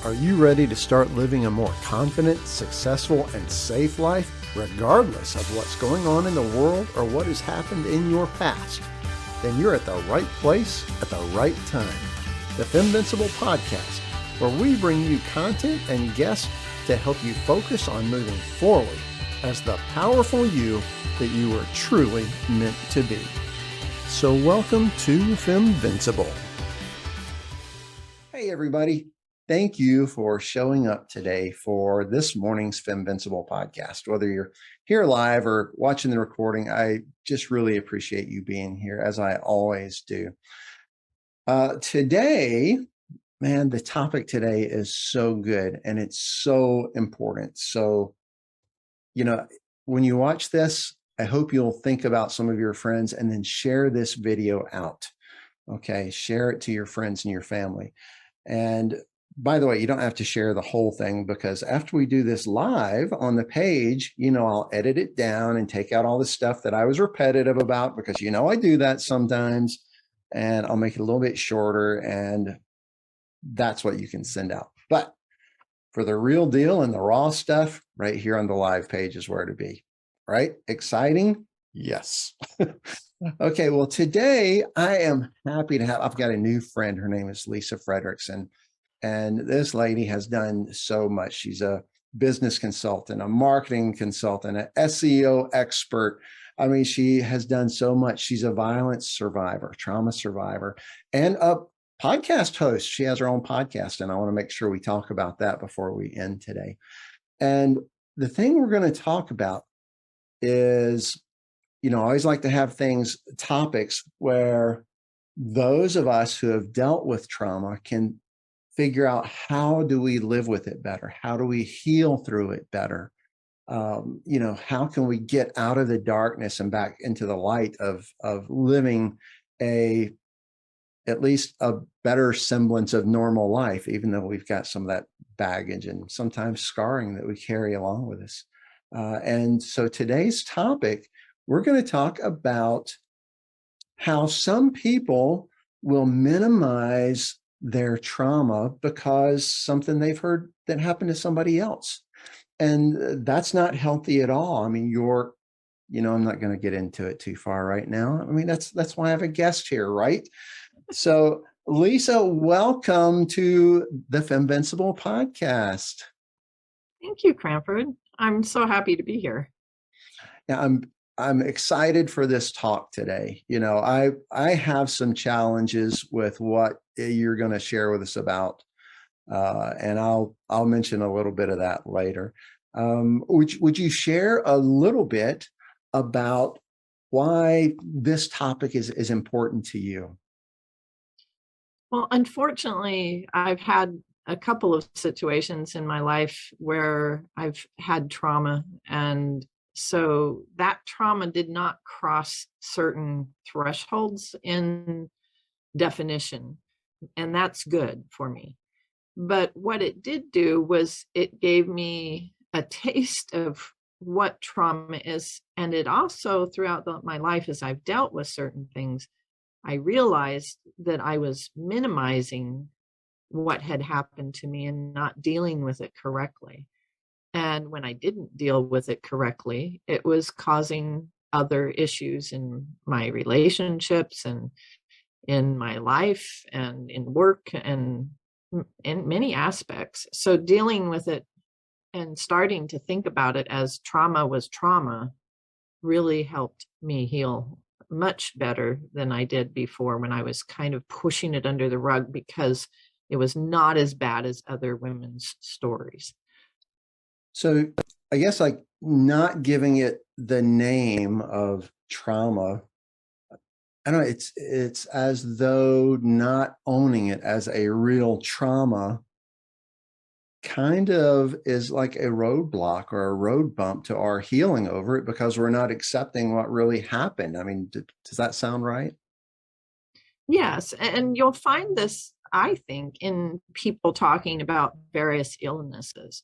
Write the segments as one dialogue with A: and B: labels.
A: Are you ready to start living a more confident, successful, and safe life, regardless of what's going on in the world or what has happened in your past? Then you're at the right place at the right time. The FemVincible Podcast, where we bring you content and guests to help you focus on moving forward as the powerful you that you were truly meant to be. So welcome to FemVincible. Hey everybody. Thank you for showing up today for this morning's FemVincible podcast. Whether you're here live or watching the recording, I just really appreciate you being here, as I always do. Today, man, the topic today is so good and it's so important. So, when you watch this, I hope you'll think about some of your friends and then share this video out. Okay, share it to your friends and your family. And by the way, you don't have to share the whole thing, because after we do this live on the page, I'll edit it down and take out all the stuff that I was repetitive about, because I do that sometimes, and I'll make it a little bit shorter, and that's what you can send out. But for the real deal and the raw stuff, right here on the live page is where to be, right? Exciting? Yes. Okay, well, today I am happy to have, I've got a new friend. Her name is Lisa Frederickson. And this lady has done so much. She's a business consultant, a marketing consultant, an SEO expert. I mean, she has done so much. She's a violence survivor, trauma survivor, and a podcast host. She has her own podcast, and I want to make sure we talk about that before we end today. And the thing we're going to talk about is, I always like to have topics where those of us who have dealt with trauma can figure out, how do we live with it better? How do we heal through it better? How can we get out of the darkness and back into the light of living at least a better semblance of normal life, even though we've got some of that baggage and sometimes scarring that we carry along with us. And so today's topic, we're going to talk about how some people will minimize their trauma because something they've heard that happened to somebody else. And that's not healthy at all. I mean, I'm not going to get into it too far right now. I mean, that's why I have a guest here, right? So Lisa, welcome to the FemVincible Podcast.
B: Thank you, Cranford. I'm so happy to be here.
A: Yeah, I'm excited for this talk today. I have some challenges with what you're going to share with us about, and I'll mention a little bit of that later. Would you share a little bit about why this topic is important to you?
B: Well, unfortunately, I've had a couple of situations in my life where I've had trauma, and so that trauma did not cross certain thresholds in definition, and that's good for me. But what it did do was it gave me a taste of what trauma is. And it also, throughout my life, as I've dealt with certain things, I realized that I was minimizing what had happened to me and not dealing with it correctly. And when I didn't deal with it correctly, it was causing other issues in my relationships and in my life and in work and in many aspects. So dealing with it and starting to think about it as trauma was trauma really helped me heal much better than I did before, when I was kind of pushing it under the rug because it was not as bad as other women's stories.
A: So I guess not giving it the name of trauma, I don't know, it's as though not owning it as a real trauma kind of is like a roadblock or a road bump to our healing over it, because we're not accepting what really happened. I mean, does that sound right?
B: Yes. And you'll find this, I think, in people talking about various illnesses.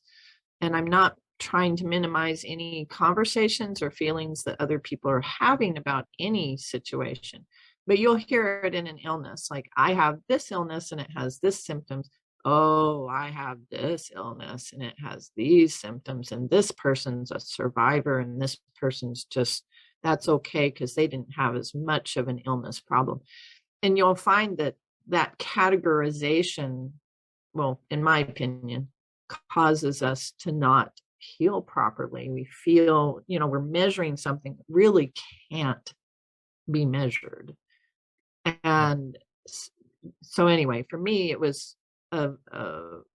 B: And I'm not trying to minimize any conversations or feelings that other people are having about any situation, but you'll hear it in an illness. Like, I have this illness and it has this symptoms. oh, I have this illness and it has these symptoms, and this person's a survivor, and this person's just, that's okay because they didn't have as much of an illness problem. And you'll find that that categorization, well, in my opinion, causes us to not heal properly. We feel, we're measuring something that really can't be measured. And so anyway, for me, it was a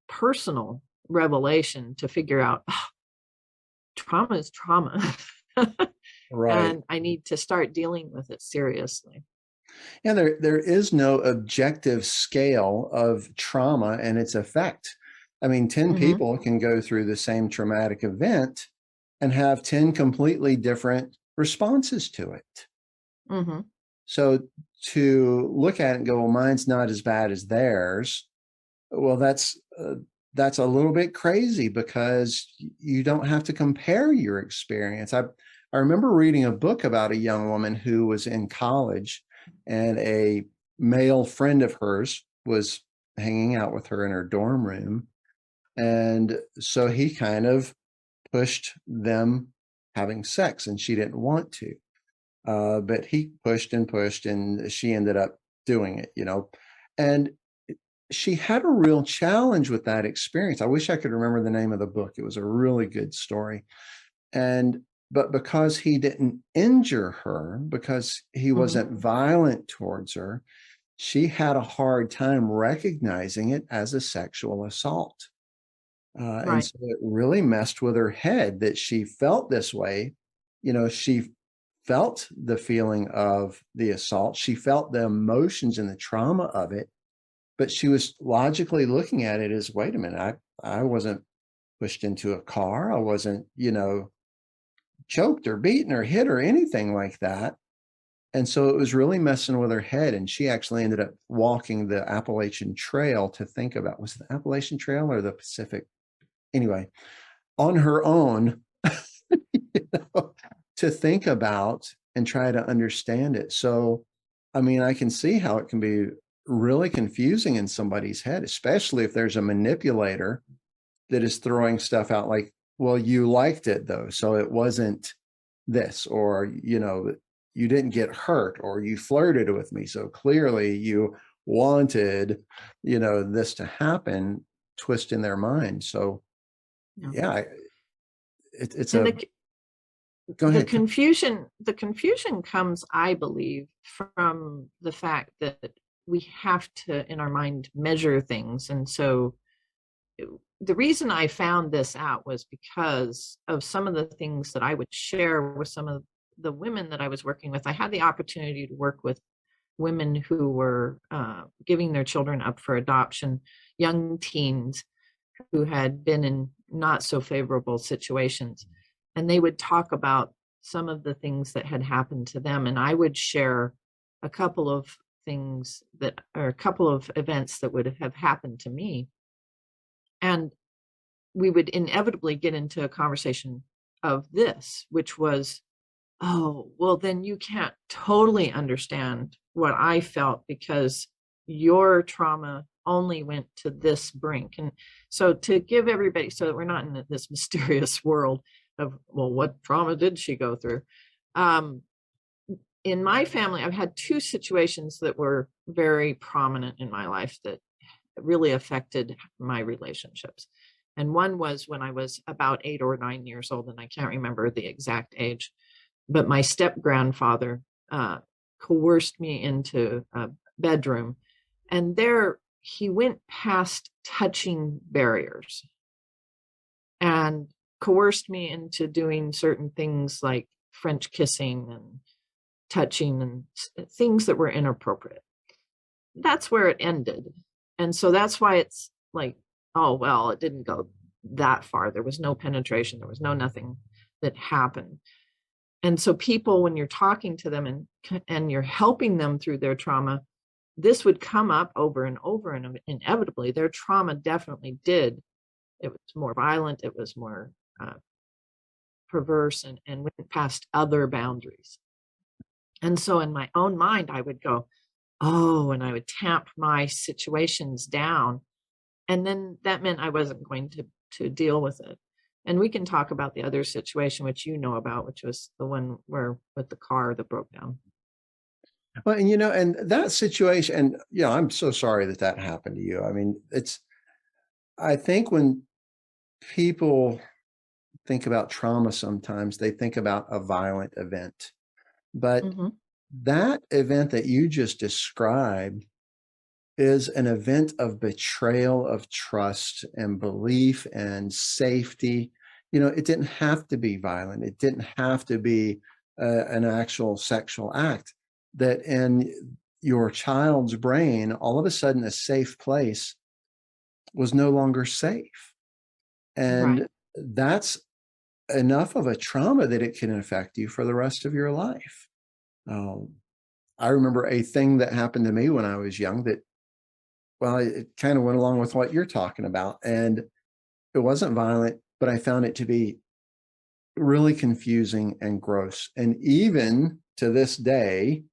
B: personal revelation to figure out, trauma is trauma.
A: Right.
B: And I need to start dealing with it seriously.
A: Yeah, there is no objective scale of trauma and its effect. I mean, 10 people can go through the same traumatic event and have 10 completely different responses to it. So to look at it and go, well, mine's not as bad as theirs. Well, that's a little bit crazy, because you don't have to compare your experience. I remember reading a book about a young woman who was in college, and a male friend of hers was hanging out with her in her dorm room. And so he kind of pushed them having sex, and she didn't want to. But he pushed and pushed, and she ended up doing it, and she had a real challenge with that experience. I wish I could remember the name of the book. It was a really good story. But because he didn't injure her, because he wasn't violent towards her, she had a hard time recognizing it as a sexual assault. And so it really messed with her head that she felt this way. She felt the feeling of the assault. She felt the emotions and the trauma of it, but she was logically looking at it as, wait a minute, I wasn't pushed into a car. I wasn't, choked or beaten or hit or anything like that. And so it was really messing with her head. And she actually ended up walking the Appalachian Trail to think about, was it the Appalachian Trail or the Pacific? Anyway, on her own, to think about and try to understand it. So, I mean, I can see how it can be really confusing in somebody's head, especially if there's a manipulator that is throwing stuff out like, well, you liked it though, so it wasn't this, or, you didn't get hurt, or you flirted with me, so clearly you wanted, this to happen, twist in their mind. So yeah, it's
B: and
A: a, go ahead.
B: The confusion comes, I believe, from the fact that we have to, in our mind, measure things. And so the reason I found this out was because of some of the things that I would share with some of the women that I was working with. I had the opportunity to work with women who were giving their children up for adoption, young teens who had been in not so favorable situations. And they would talk about some of the things that had happened to them. And I would share a couple of things that, or a couple of events that would have happened to me. And we would inevitably get into a conversation of this, which was, oh, well, then you can't totally understand what I felt because your trauma only went to this brink. And so to give everybody, so that we're not in this mysterious world of, well, what trauma did she go through? In my family, I've had two situations that were very prominent in my life that really affected my relationships. And one was when I was about 8 or 9 years old, and I can't remember the exact age, but my step grandfather coerced me into a bedroom, and there he went past touching barriers and coerced me into doing certain things like French kissing and touching and things that were inappropriate. That's where it ended. And so that's why it's like, oh, well, it didn't go that far. There was no penetration. There was nothing that happened. And so people, when you're talking to them and you're helping them through their trauma, this would come up over and over, and inevitably their trauma definitely did. It was more violent. It was more perverse and went past other boundaries. And so in my own mind, I would go, oh, and I would tamp my situations down. And then that meant I wasn't going to deal with it. And we can talk about the other situation, which you know about, which was the one where with the car that broke down.
A: Well, and and that situation, and I'm so sorry that that happened to you. I mean, I think when people think about trauma, sometimes they think about a violent event, but
B: Mm-hmm.
A: that event that you just described is an event of betrayal of trust and belief and safety. It didn't have to be violent. It didn't have to be an actual sexual act. That in your child's brain, all of a sudden, a safe place was no longer safe.
B: Right.
A: And that's enough of a trauma that it can affect you for the rest of your life. Um, I remember a thing that happened to me when I was young that, well, it kind of went along with what you're talking about. And it wasn't violent, but I found it to be really confusing and gross. And even to this day,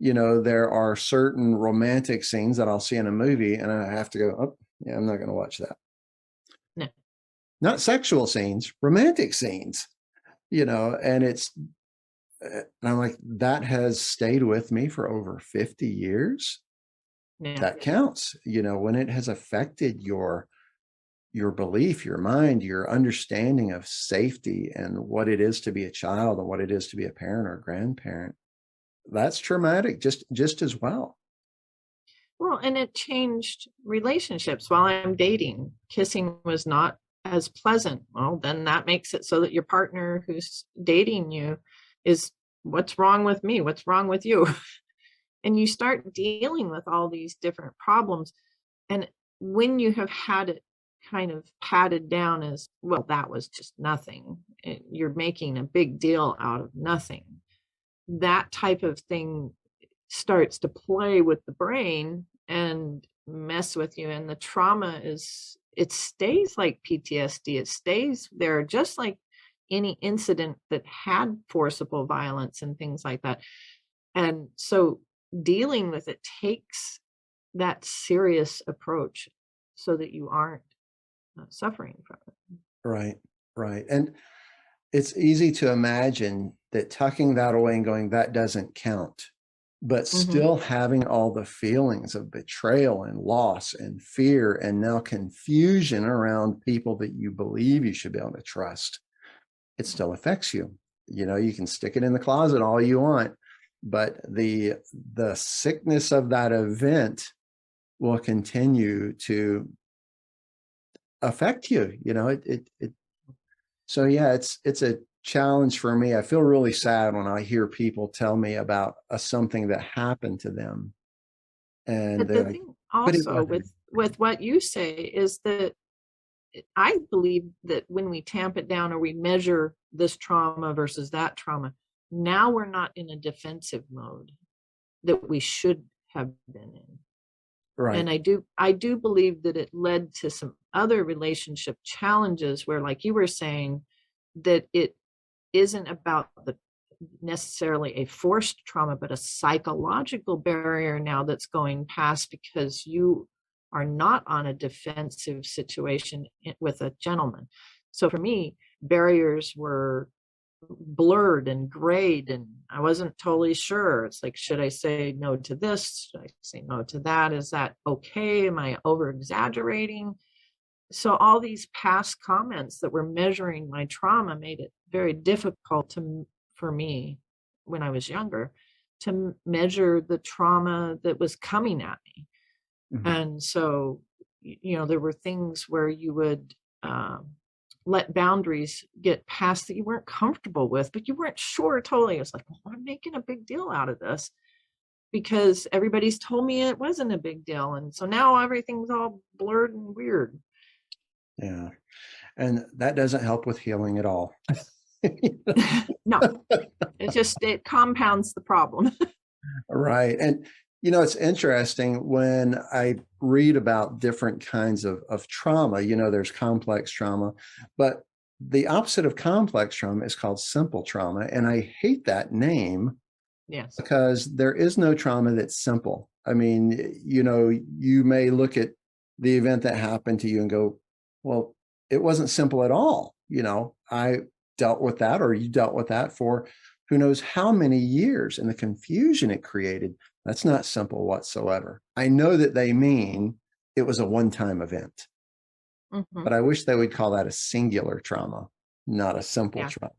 A: there are certain romantic scenes that I'll see in a movie and I have to go, oh, yeah, I'm not going to watch that.
B: No.
A: Not sexual scenes, romantic scenes, and and I'm like, that has stayed with me for over 50 years.
B: Yeah.
A: That counts, when it has affected your belief, your mind, your understanding of safety and what it is to be a child and what it is to be a parent or a grandparent. That's traumatic just as well.
B: Well, and it changed relationships. While I'm dating, kissing was not as pleasant. Well, then that makes it so that your partner who's dating you is, what's wrong with me? What's wrong with you? And you start dealing with all these different problems. And when you have had it kind of patted down as, well, that was just nothing, you're making a big deal out of nothing. That type of thing starts to play with the brain and mess with you. And the trauma it stays like PTSD. It stays there just like any incident that had forcible violence and things like that. And so dealing with it takes that serious approach so that you aren't suffering from it.
A: Right, right. And it's easy to imagine that tucking that away and going, that doesn't count, but
B: Mm-hmm.
A: still having all the feelings of betrayal and loss and fear and now confusion around people that you believe you should be able to trust, it still affects you. You can stick it in the closet all you want, but the sickness of that event will continue to affect you. So yeah, it's a challenge for me. I feel really sad when I hear people tell me about something that happened to them, and
B: But
A: they're
B: the
A: like,
B: thing
A: "But it
B: also
A: wasn't."
B: with what you say is that I believe that when we tamp it down or we measure this trauma versus that trauma, now we're not in a defensive mode that we should have been in.
A: Right,
B: And I do believe that it led to some other relationship challenges where, like you were saying, that it isn't about the necessarily a forced trauma, but a psychological barrier now that's going past because you are not on a defensive situation with a gentleman. So for me, barriers were blurred and grayed, and I wasn't totally sure. It's like, should I say no to this? Should I say no to that? Is that okay? Am I over exaggerating? So all these past comments that were measuring my trauma made it very difficult for me when I was younger to measure the trauma that was coming at me.
A: mhm,
B: And so, there were things where you would let boundaries get past that you weren't comfortable with, but you weren't sure totally. It was like, well, I'm making a big deal out of this because everybody's told me it wasn't a big deal. And so now everything's all blurred and weird.
A: yeah, and that doesn't help with healing at all.
B: No, it compounds the problem.
A: Right. And it's interesting when I read about different kinds of trauma. There's complex trauma, but the opposite of complex trauma is called simple trauma. And I hate that name
B: Yes.
A: because there is no trauma that's simple. I mean, you may look at the event that happened to you and go, well, it wasn't simple at all. I dealt with that, or you dealt with that for who knows how many years, and the confusion it created, that's not simple whatsoever. I know that they mean it was a one-time event, but I wish they would call that a singular trauma, not a simple trauma.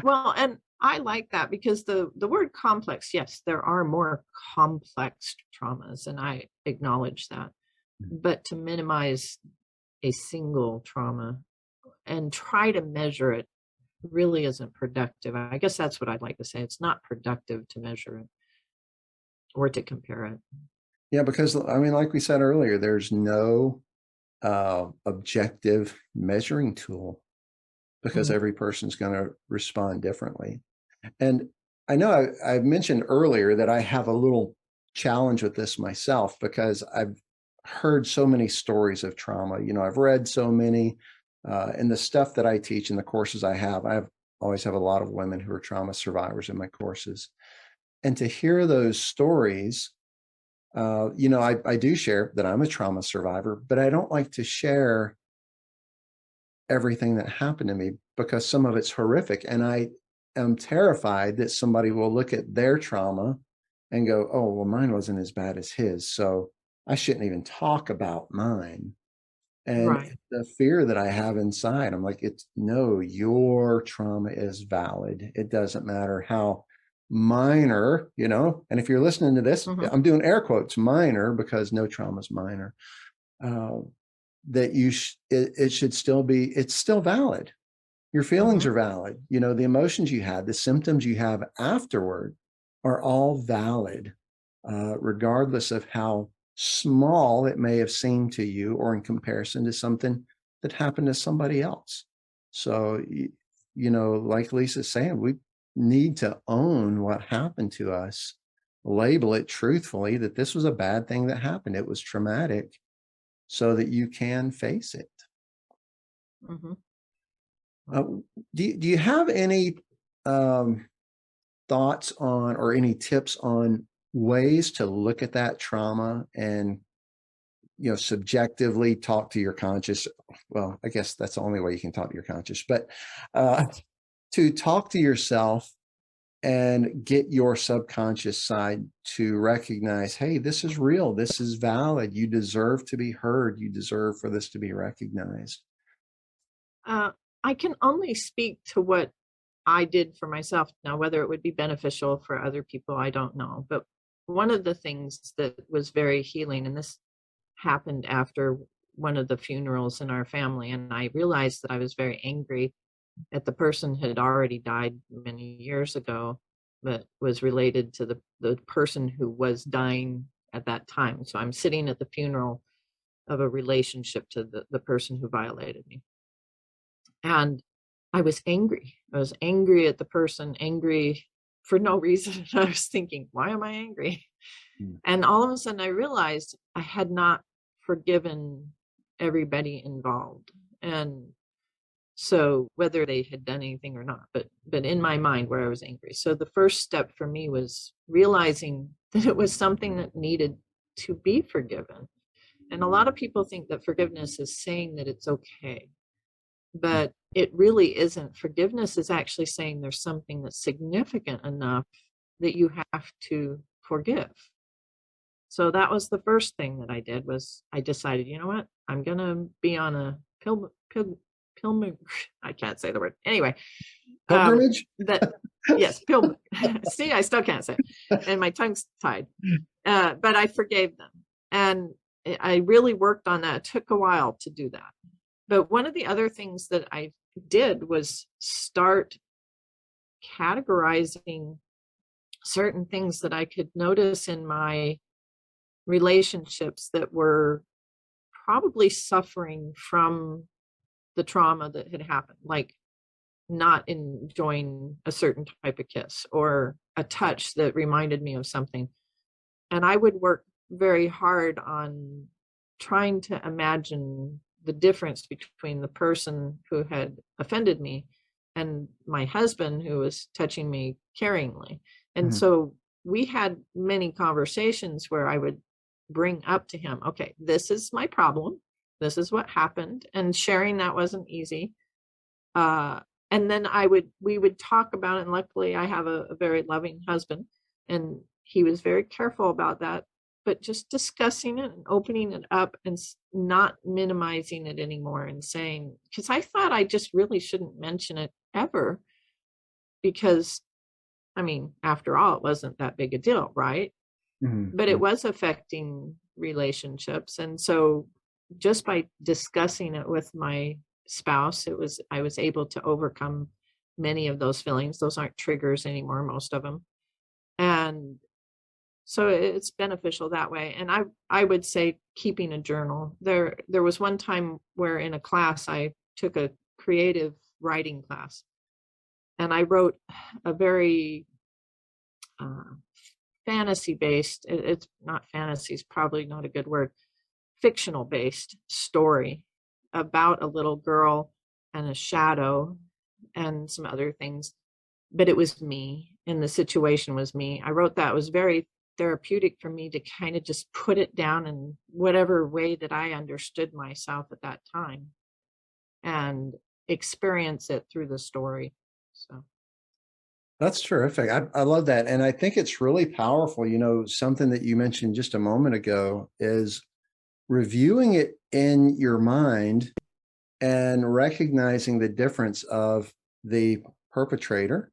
B: Well, and I like that, because the word complex, yes, there are more complex traumas, and I acknowledge that. But to minimize a single trauma and try to measure it really isn't productive. I guess that's what I'd like to say. It's not productive to measure it or to compare it.
A: Yeah, because like we said earlier, there's no objective measuring tool, because every person's going to respond differently. And I know I've mentioned earlier that I have a little challenge with this myself, because I've heard so many stories of trauma. I've read so many, and the stuff that I teach in the courses I always have a lot of women who are trauma survivors in my courses. And to hear those stories, I do share that I'm a trauma survivor, but I don't like to share everything that happened to me, because some of it's horrific. And I am terrified that somebody will look at their trauma and go, oh, well, mine wasn't as bad as his, so I shouldn't even talk about mine. And the fear that I have inside, I'm like, no, your trauma is valid. It doesn't matter how minor, and if you're listening to this, I'm doing air quotes, minor, because no trauma is minor, that it should still be, it's still valid. Your feelings are valid. The emotions you had, the symptoms you have afterward are all valid, regardless of how small it may have seemed to you, or in comparison to something that happened to somebody else. So, like Lisa's saying, we need to own what happened to us, label it truthfully that this was a bad thing that happened. It was traumatic, so that you can face it. Do you have any thoughts on, or any tips on ways to look at that trauma and, subjectively talk to your conscious? Well, I guess that's the only way you can talk to your conscious, but to talk to yourself and get your subconscious side to recognize, hey, this is real. This is valid. You deserve to be heard. You deserve for this to be recognized.
B: I can only speak to what I did for myself. Now, whether it would be beneficial for other people, I don't know. But one of the things that was very healing, and this happened after one of the funerals in our family, and I realized that I was very angry at the person who had already died many years ago, but was related to the person who was dying at that time. So I'm sitting at the funeral of a relationship to the person who violated me. And I was angry. I was angry at the person, angry for no reason. I was thinking, why am I angry? And all of a sudden I realized I had not forgiven everybody involved. And so whether they had done anything or not, but in my mind, where I was angry. So the first step for me was realizing that it was something that needed to be forgiven. And a lot of people think that forgiveness is saying that it's okay, but it really isn't. Forgiveness is actually saying there's something that's significant enough that you have to forgive. So that was the first thing that I did. Was I decided, you know what, I'm going to be on a I can't say the word. Anyway.
A: Pilgrimage?
B: Yes, see, I still can't say it. And my tongue's tied. But I forgave them. And I really worked on that. It took a while to do that. But one of the other things that I did was start categorizing certain things that I could notice in my relationships that were probably suffering from the trauma that had happened, like not enjoying a certain type of kiss or a touch that reminded me of something. And I would work very hard on trying to imagine the difference between the person who had offended me and my husband who was touching me caringly. And so we had many conversations where I would bring up to him, okay, this is my problem. This is what happened. And sharing that wasn't easy. And then we would talk about it. And luckily I have a very loving husband, and he was very careful about that, but just discussing it and opening it up and not minimizing it anymore, and saying, because I thought I just really shouldn't mention it ever, because I mean, after all, it wasn't that big a deal, right?
A: Mm-hmm.
B: But it was affecting relationships. And so just by discussing it with my spouse, I was able to overcome many of those feelings. Those aren't triggers anymore, most of them. And so it's beneficial that way. And I would say keeping a journal. There was one time where in a class I took a creative writing class, and I wrote a very fantasy based, it's not fantasy, is probably not a good word, fictional based story about a little girl and a shadow and some other things. But it was me, and the situation was me. I wrote that. It was very therapeutic for me to kind of just put it down in whatever way that I understood myself at that time, and experience it through the story. So
A: That's terrific. I love that. And I think it's really powerful. Something that you mentioned just a moment ago is reviewing it in your mind and recognizing the difference of the perpetrator.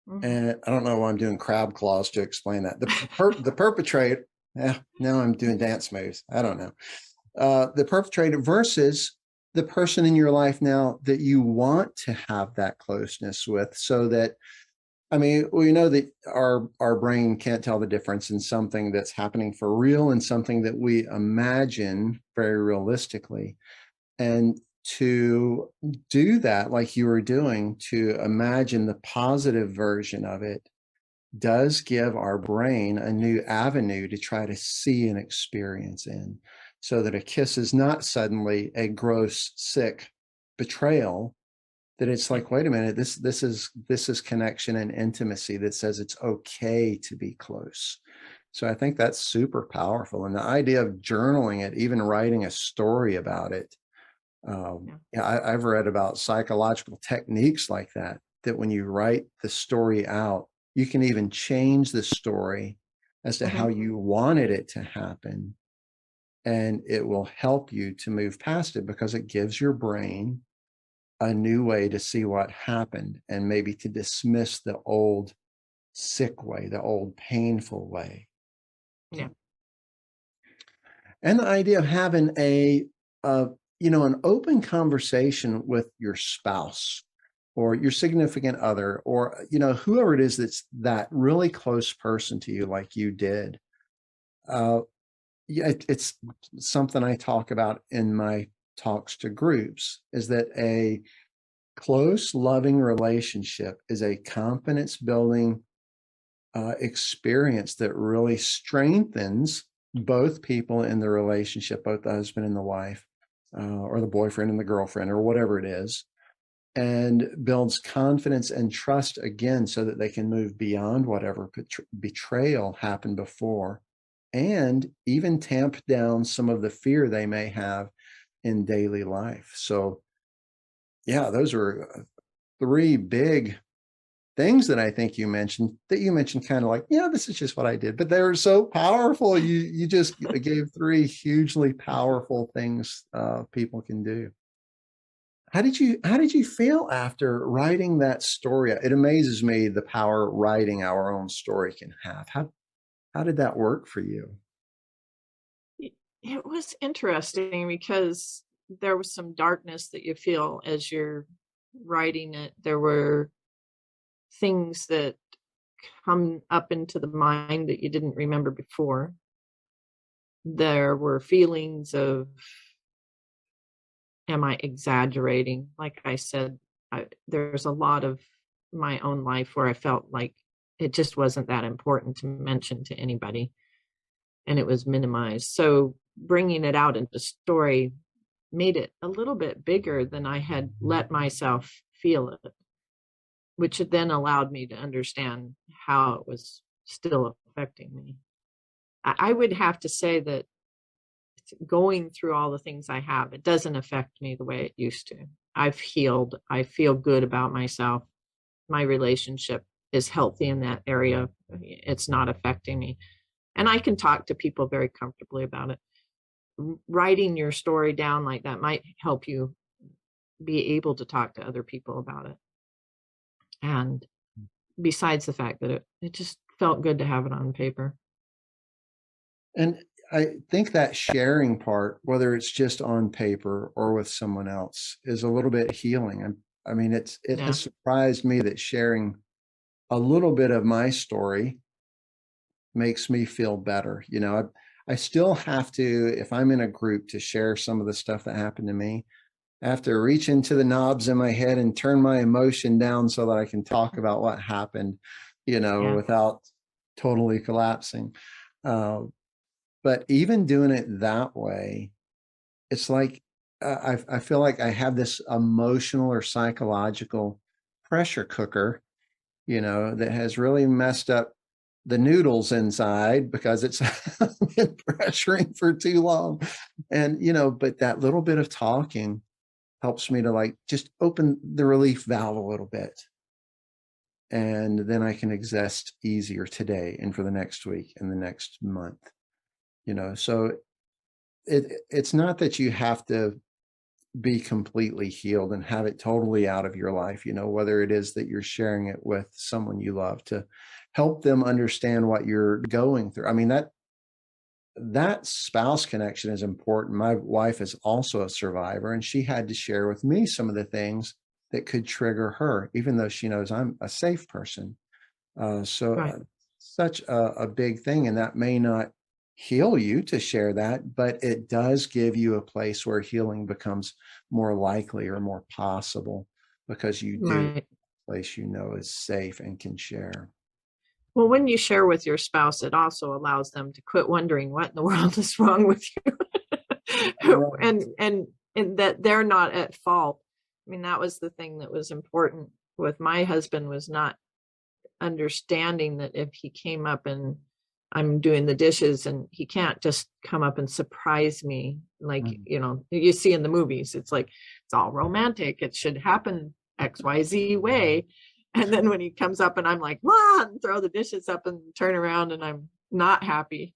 B: mm-hmm.
A: And I don't know why I'm doing crab claws to explain that. The perpetrator, now I'm doing dance moves. I don't know. The perpetrator versus the person in your life now that you want to have that closeness with, so that, I mean, we know that our brain can't tell the difference in something that's happening for real and something that we imagine very realistically. And to do that, like you were doing, to imagine the positive version of it, does give our brain a new avenue to try to see and experience in, so that a kiss is not suddenly a gross, sick betrayal, that it's like, wait a minute, this is connection and intimacy that says it's okay to be close. So I think that's super powerful. And the idea of journaling it, even writing a story about it. I've read about psychological techniques like that when you write the story out, you can even change the story as to how you wanted it to happen. And it will help you to move past it, because it gives your brain a new way to see what happened, and maybe to dismiss the old sick way, the old painful way.
B: Yeah.
A: And the idea of having an open conversation with your spouse or your significant other, or, whoever it is that's that really close person to you, like you did. It's something I talk about in my talks to groups, is that a close, loving relationship is a confidence building experience that really strengthens both people in the relationship, both the husband and the wife, or the boyfriend and the girlfriend, or whatever it is, and builds confidence and trust again, so that they can move beyond whatever betrayal happened before, and even tamp down some of the fear they may have in daily life. So yeah, those are three big things that I think you mentioned kind of like, this is just what I did, but they were so powerful. You just gave three hugely powerful things people can do. How did you feel after writing that story? It amazes me the power writing our own story can have. How did that work for you?
B: It was interesting, because there was some darkness that you feel as you're writing it. There were things that come up into the mind that you didn't remember before. There were feelings of, am I exaggerating? Like I said, there's a lot of my own life where I felt like it just wasn't that important to mention to anybody, and it was minimized. So bringing it out into story made it a little bit bigger than I had let myself feel it, which then allowed me to understand how it was still affecting me. I would have to say that going through all the things I have, it doesn't affect me the way it used to. I've healed. I feel good about myself. My relationship is healthy in that area. It's not affecting me. And I can talk to people very comfortably about it. Writing your story down like that might help you be able to talk to other people about it. And besides the fact that it just felt good to have it on paper.
A: And I think that sharing part, whether it's just on paper or with someone else, is a little bit healing. I mean, it has surprised me that sharing a little bit of my story makes me feel better. You know, I still have to, if I'm in a group, to share some of the stuff that happened to me, I have to reach into the knobs in my head and turn my emotion down so that I can talk about what happened, you know, without totally collapsing. But even doing it that way, it's like I feel like I have this emotional or psychological pressure cooker, you know, that has really messed up the noodles inside because it's been pressuring for too long. And, you know, but that little bit of talking helps me to like just open the relief valve a little bit. And then I can exist easier today and for the next week and the next month. You know, so it's not that you have to be completely healed and have it totally out of your life, you know, whether it is that you're sharing it with someone you love to help them understand what you're going through. I mean, that spouse connection is important. My wife is also a survivor, and she had to share with me some of the things that could trigger her, even though she knows I'm a safe person. Such a big thing, and that may not heal you to share that, but it does give you a place where healing becomes more likely or more possible because you do a place you know is safe and can share.
B: Well, when you share with your spouse, it also allows them to quit wondering what in the world is wrong with you. and that they're not at fault. I mean, that was the thing that was important with my husband, was not understanding that if he came up and I'm doing the dishes and he can't just come up and surprise me like, you know, you see in the movies. It's like, it's all romantic. It should happen XYZ way. And then when he comes up and I'm like, and throw the dishes up and turn around and I'm not happy.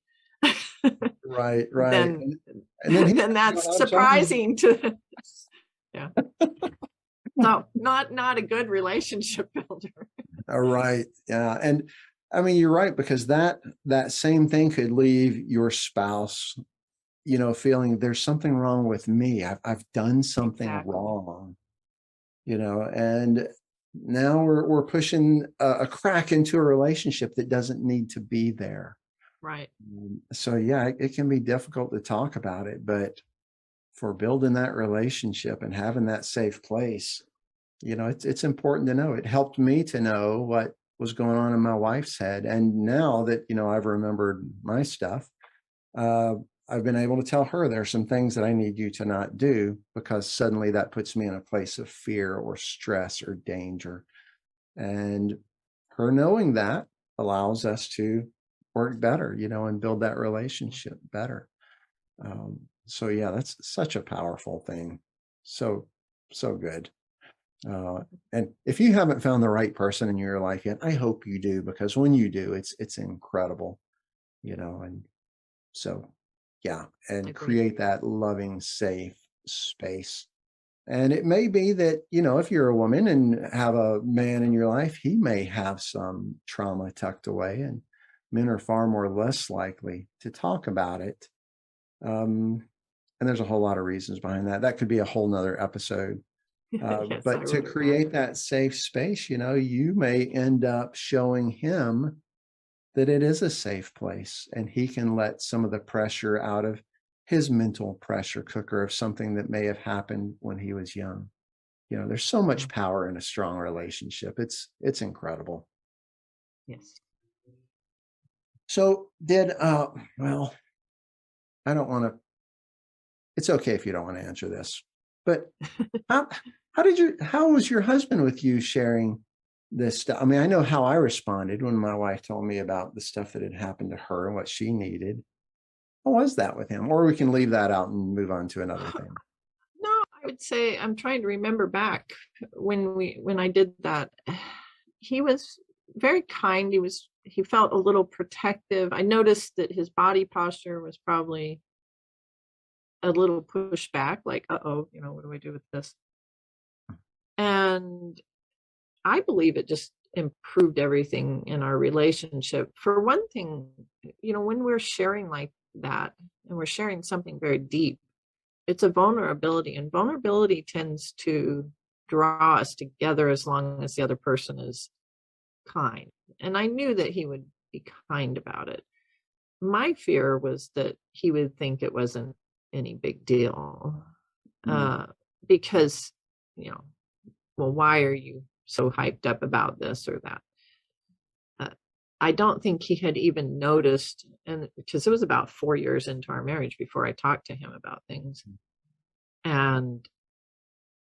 A: Right.
B: Then that's surprising to, So not a good relationship builder.
A: Right. Yeah. And I mean, you're right, because that same thing could leave your spouse, you know, feeling there's something wrong with me. I've done something wrong, you know, and now we're pushing a crack into a relationship that doesn't need to be there.
B: Right.
A: So yeah, it can be difficult to talk about it, but for building that relationship and having that safe place, you know, it's important to know. It helped me to know what was going on in my wife's head. And now that, you know, I've remembered my stuff, I've been able to tell her there are some things that I need you to not do, because suddenly that puts me in a place of fear or stress or danger. And her knowing that allows us to work better, you know, and build that relationship better. So yeah, that's such a powerful thing. So good. And if you haven't found the right person in your life yet, I hope you do, because when you do, it's incredible, you know. And so, yeah, and create that loving, safe space. And it may be that, you know, if you're a woman and have a man in your life, he may have some trauma tucked away, and men are far more less likely to talk about it. And there's a whole lot of reasons behind that. That could be a whole nother episode. But to create that safe space, you know, you may end up showing him that it is a safe place, and he can let some of the pressure out of his mental pressure cooker of something that may have happened when he was young. You know, there's so much power in a strong relationship. It's incredible.
B: Yes.
A: So well, I don't want to, it's okay if you don't want to answer this, but how was your husband with you sharing this stuff. I mean, I know how I responded when my wife told me about the stuff that had happened to her and what she needed. How was that with him? Or we can leave that out and move on to another thing.
B: No, I would say I'm trying to remember back when I did that. He was very kind. He felt a little protective. I noticed that his body posture was probably a little pushed back, like, uh-oh, what do I do with this? And I believe it just improved everything in our relationship. For one thing, when we're sharing like that and we're sharing something very deep, it's a vulnerability, and vulnerability tends to draw us together as long as the other person is kind. And I knew that he would be kind about it. My fear was that he would think it wasn't any big deal, because, well, why are you so hyped up about this or that? I don't think he had even noticed, and because it was about 4 years into our marriage before I talked to him about things. And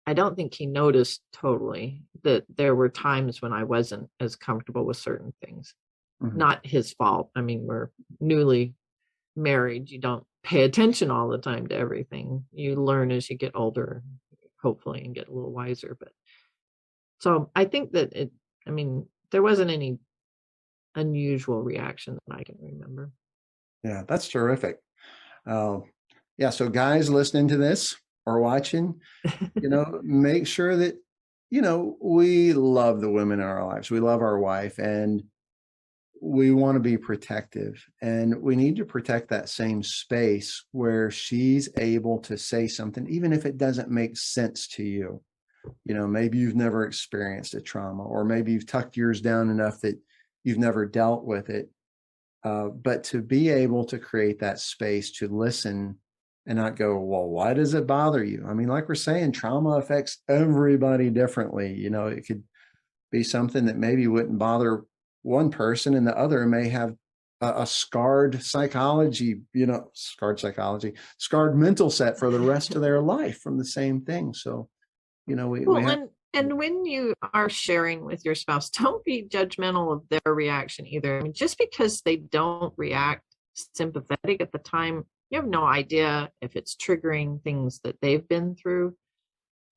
B: I don't think he noticed totally that there were times when I wasn't as comfortable with certain things. Mm-hmm. Not his fault. I mean, we're newly married. You don't pay attention all the time to everything. You learn as you get older, hopefully, and get a little wiser. But so I think that there wasn't any unusual reaction that I can remember.
A: Yeah, that's terrific. Yeah, so guys listening to this or watching, make sure that, we love the women in our lives. We love our wife, and we want to be protective, and we need to protect that same space where she's able to say something, even if it doesn't make sense to you. Maybe you've never experienced a trauma, or maybe you've tucked yours down enough that you've never dealt with it. But to be able to create that space to listen and not go, well, why does it bother you? I mean, like we're saying, trauma affects everybody differently. It could be something that maybe wouldn't bother one person, and the other may have a scarred mental set for the rest of their life from the same thing. So,
B: and when you are sharing with your spouse, don't be judgmental of their reaction either. I mean, just because they don't react sympathetic at the time, you have no idea if it's triggering things that they've been through.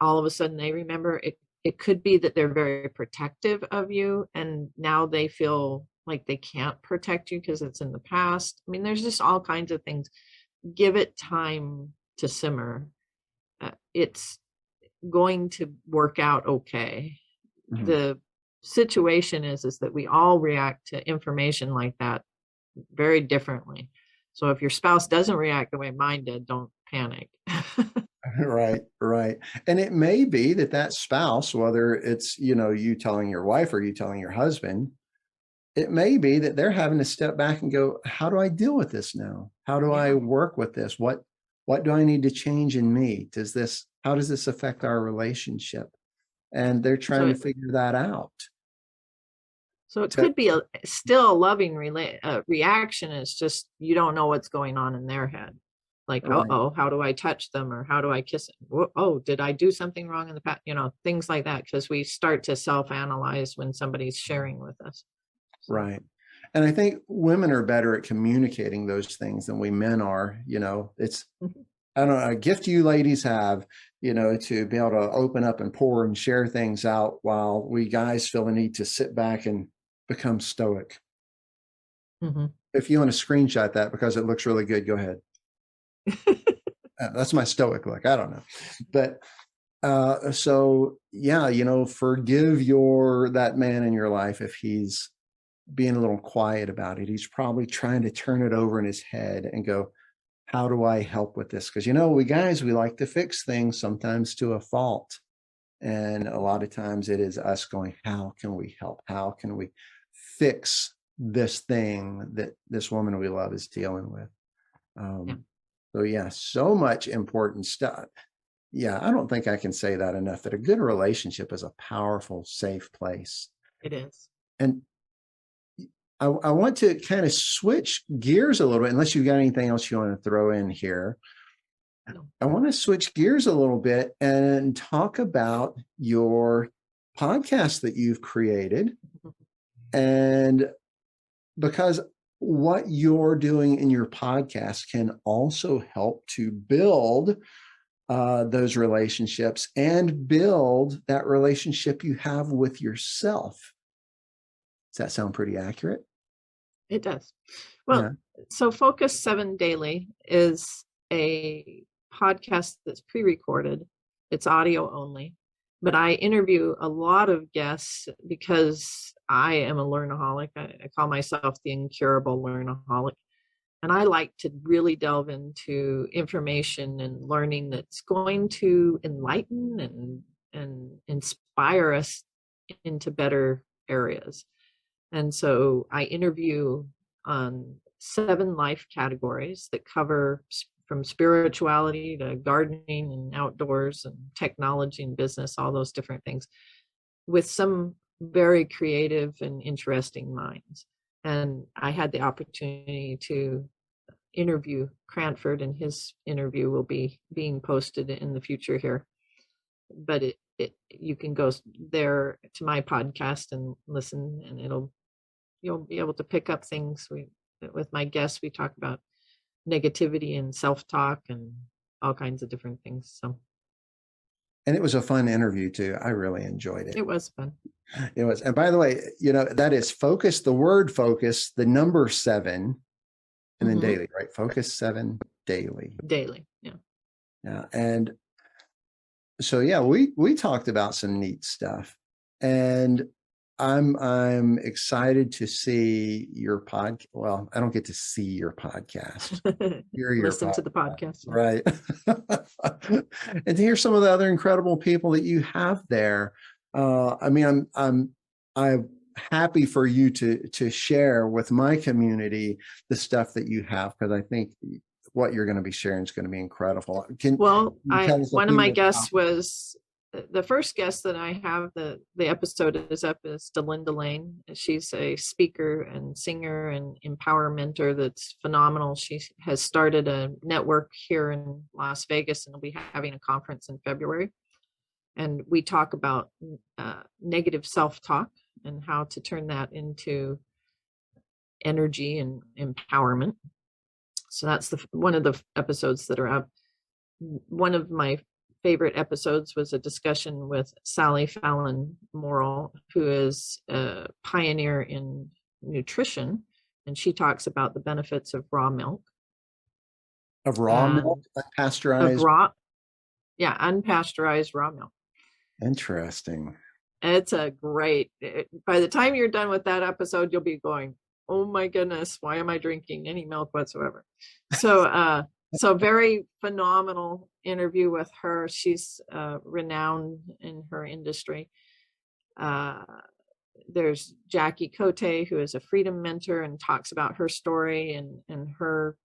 B: All of a sudden they remember it. It could be that they're very protective of you, and now they feel like they can't protect you because it's in the past. I mean, there's just all kinds of things. Give it time to simmer. It's going to work out okay. Mm-hmm. The situation is that we all react to information like that very differently. So if your spouse doesn't react the way mine did, don't panic.
A: Right. And it may be that spouse, whether it's, you telling your wife or you telling your husband, it may be that they're having to step back and go, how do I deal with this now? How do I work with this? What do I need to change in me? How does this affect our relationship? And they're trying to figure that out.
B: So it could be still a loving reaction. It's just, you don't know what's going on in their head. Like, right. How do I touch them, or how do I kiss them? Oh, did I do something wrong in the past? Things like that, because we start to self-analyze when somebody's sharing with us. So. Right.
A: And I think women are better at communicating those things than we men are. It's, I don't know, a gift you ladies have, to be able to open up and pour and share things out, while we guys feel the need to sit back and become stoic. Mm-hmm. If you want to screenshot that because it looks really good, go ahead. That's my stoic look. I don't know. But so yeah, forgive that man in your life if he's being a little quiet about it. He's probably trying to turn it over in his head and go, how do I help with this? Because we guys, we like to fix things, sometimes to a fault. And a lot of times it is us going, how can we help? How can we fix this thing that this woman we love is dealing with? So yeah, so much important stuff. Yeah, I don't think I can say that enough, that a good relationship is a powerful, safe place.
B: It is.
A: And I want to kind of switch gears a little bit, unless you've got anything else you want to throw in here. I want to switch gears a little bit and talk about your podcast that you've created. And because what you're doing in your podcast can also help to build those relationships and build that relationship you have with yourself. Does that sound pretty accurate?
B: It does. Well, so Focus 7 Daily is a podcast that's pre-recorded. It's audio only, but I interview a lot of guests because I am a learnaholic. I call myself the incurable learnaholic. And I like to really delve into information and learning that's going to enlighten and inspire us into better areas. And so I interview on 7 life categories that cover from spirituality to gardening and outdoors and technology and business, all those different things, with some very creative and interesting minds. And I had the opportunity to interview Cranford, and his interview will be being posted in the future here. But you can go there to my podcast and listen, and you'll be able to pick up things. With my guests, we talk about negativity and self-talk and all kinds of different things. So,
A: and it was a fun interview too. I really enjoyed it.
B: It was fun.
A: It was. And by the way, that is focus, the word focus, the number 7, and then daily, right? Focus 7 daily.
B: Daily. Yeah.
A: Yeah. And so, we talked about some neat stuff, and I'm excited to see your podcast. Well, I don't get to see your podcast.
B: Listen to the podcast.
A: Right. And to hear some of the other incredible people that you have there. I'm happy for you to share with my community the stuff that you have, because I think what you're going to be sharing is going to be incredible.
B: One of my guests was the first guest that I have. The episode is up, is Delinda Lane. She's a speaker and singer and empowermenter that's phenomenal. She has started a network here in Las Vegas and will be having a conference in February. And we talk about negative self-talk and how to turn that into energy and empowerment. So that's one of the episodes that are up. One of my favorite episodes was a discussion with Sally Fallon Morrill, who is a pioneer in nutrition, and she talks about the benefits of raw milk.
A: Of raw milk, unpasteurized?
B: Unpasteurized raw milk.
A: Interesting.
B: It's by the time you're done with that episode, you'll be going, oh my goodness, why am I drinking any milk whatsoever? So, so very phenomenal interview with her. She's renowned in her industry. There's Jackie Cote, who is a freedom mentor and talks about her story and her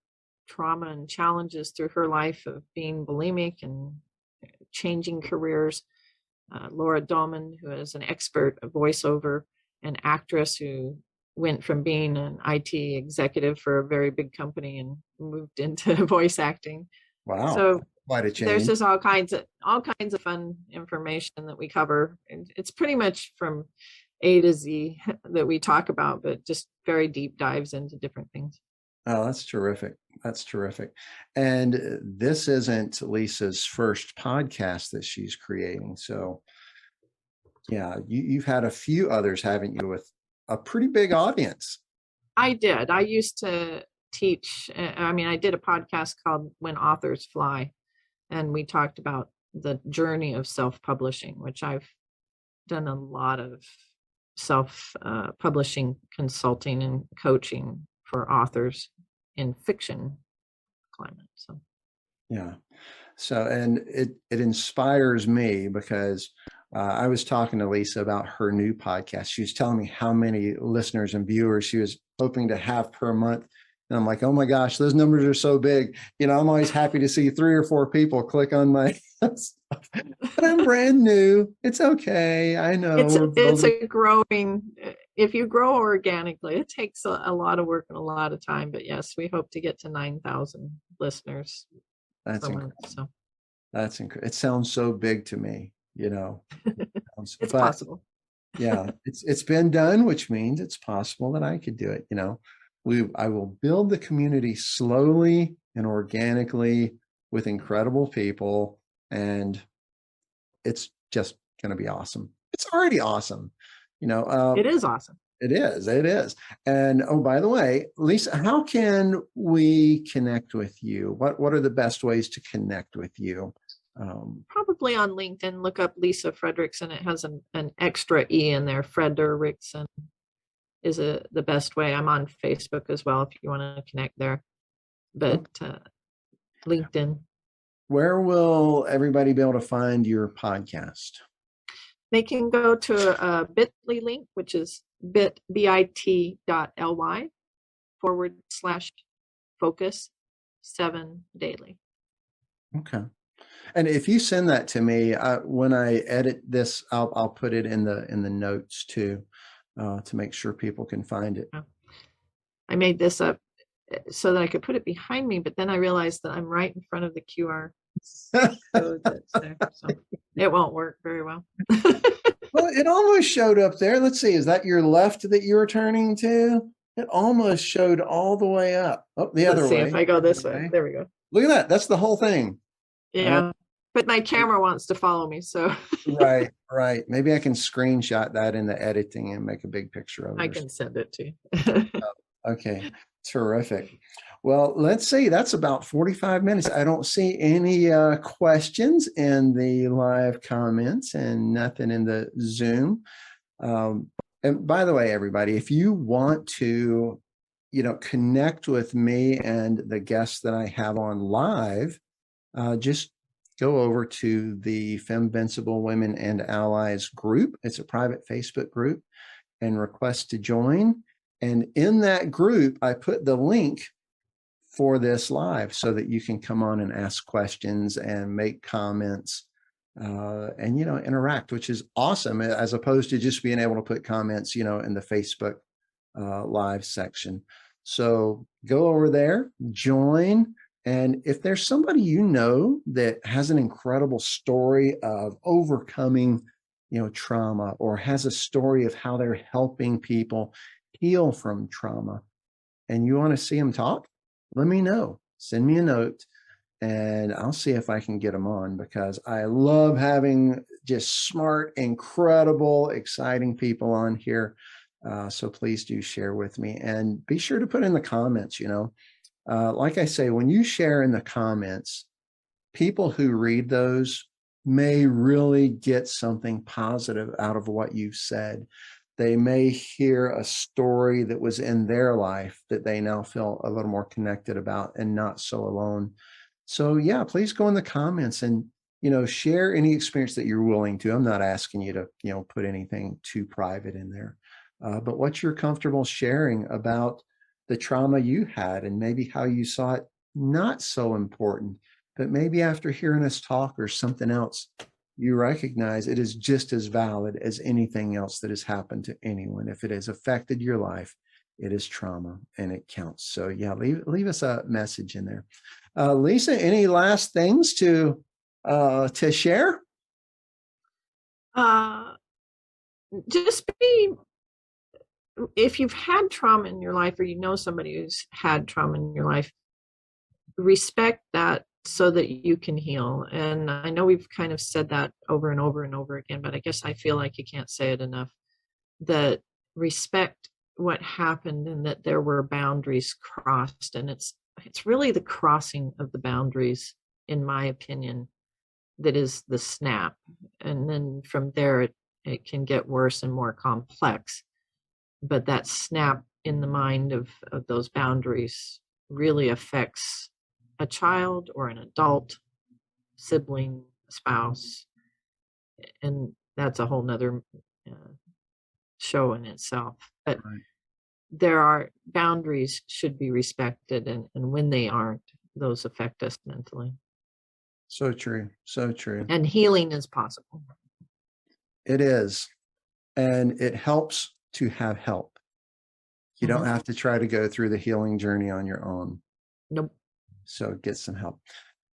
B: trauma and challenges through her life of being bulimic and changing careers. Laura Dolman, who is an expert, a voiceover and actress who went from being an IT executive for a very big company and moved into voice acting.
A: Wow.
B: So
A: quite a change.
B: There's just all kinds of fun information that we cover. And it's pretty much from A to Z that we talk about, but just very deep dives into different things.
A: Oh, that's terrific. That's terrific. And this isn't Lisa's first podcast that she's creating. So yeah, you've had a few others, haven't you, with a pretty big audience?
B: I did. I used to teach. I did a podcast called When Authors Fly, and we talked about the journey of self-publishing, which I've done a lot of self-publishing consulting and coaching for authors in fiction climate. So
A: yeah. So, and it inspires me because I was talking to Lisa about her new podcast. She was telling me how many listeners and viewers she was hoping to have per month. And I'm like, oh my gosh, those numbers are so big. I'm always happy to see 3 or 4 people click on my stuff. But I'm brand new. It's okay. I know.
B: It's a growing, if you grow organically, it takes a lot of work and a lot of time. But yes, we hope to get to 9,000 listeners.
A: That's
B: per month,
A: incredible.
B: so.
A: That's incredible. It sounds so big to me,
B: It's
A: But
B: possible.
A: yeah, it's been done, which means it's possible that I could do it. I will build the community slowly and organically with incredible people, and it's just going to be awesome. It's already awesome.
B: It is awesome.
A: It is. It is. And oh, by the way, Lisa, how can we connect with you? What are the best ways to connect with you?
B: Probably on LinkedIn, look up Lisa Frederickson. It has an extra E in there. Frederickson is the best way. I'm on Facebook as well if you want to connect there. But LinkedIn.
A: Where will everybody be able to find your podcast?
B: They can go to a bit.ly link, which is bit.ly/focus7daily.
A: Okay. And if you send that to me, when I edit this, I'll put it in the notes too, to make sure people can find it.
B: I made this up so that I could put it behind me, but then I realized that I'm right in front of the QR code that's there, so it won't work very well.
A: Well, it almost showed up there. Let's see, is that your left that you were turning to? It almost showed all the way up. Oh, the other way.
B: Let's see if I go this way. There we go.
A: Look at that. That's the whole thing.
B: Yeah, but my camera wants to follow me, so.
A: Right. Maybe I can screenshot that in the editing and make a big picture of it.
B: I can send it to you.
A: Okay, terrific. Well, let's see. That's about 45 minutes. I don't see any questions in the live comments and nothing in the Zoom. And by the way, everybody, if you want to, connect with me and the guests that I have on live, just go over to the FemVincible Women and Allies group. It's a private Facebook group, and request to join. And in that group, I put the link for this live so that you can come on and ask questions and make comments, and, interact, which is awesome, as opposed to just being able to put comments, in the Facebook live section. So go over there, join. And if there's somebody that has an incredible story of overcoming, trauma, or has a story of how they're helping people heal from trauma, and you want to see them talk, let me know. Send me a note, and I'll see if I can get them on, because I love having just smart, incredible, exciting people on here. So please do share with me, and be sure to put in the comments, like I say, when you share in the comments, people who read those may really get something positive out of what you've said. They may hear a story that was in their life that they now feel a little more connected about and not so alone. So yeah, please go in the comments and, share any experience that you're willing to. I'm not asking you to, put anything too private in there, but what you're comfortable sharing about the trauma you had, and maybe how you saw it not so important, but maybe after hearing us talk or something else, you recognize it is just as valid as anything else that has happened to anyone. If it has affected your life, it is trauma and it counts. So yeah, leave us a message in there. Lisa, any last things to share?
B: Just if you've had trauma in your life, or somebody who's had trauma in your life, respect that so that you can heal. And I know we've kind of said that over and over and over again, but I guess I feel like you can't say it enough, that respect what happened and that there were boundaries crossed. And it's really the crossing of the boundaries, in my opinion, that is the snap. And then from there, it can get worse and more complex. But that snap in the mind of those boundaries really affects a child or an adult, sibling, spouse. And that's a whole nother show in itself. But there are boundaries should be respected. And when they aren't, those affect us mentally.
A: So true. So true.
B: And healing is possible.
A: It is. And it helps to have help. You don't have to try to go through the healing journey on your own.
B: Nope.
A: So get some help.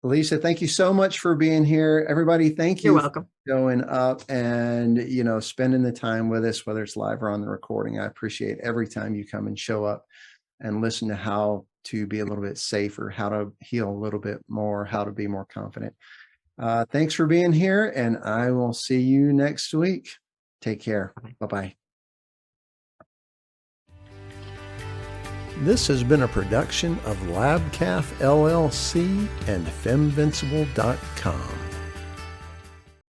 A: Lisa, thank you so much for being here. Everybody, thank you.
B: You're welcome.
A: For showing up and, spending the time with us, whether it's live or on the recording. I appreciate every time you come and show up and listen to how to be a little bit safer, how to heal a little bit more, how to be more confident. Thanks for being here, and I will see you next week. Take care. Bye-bye. This has been a production of LabCalf LLC and FemVincible.com.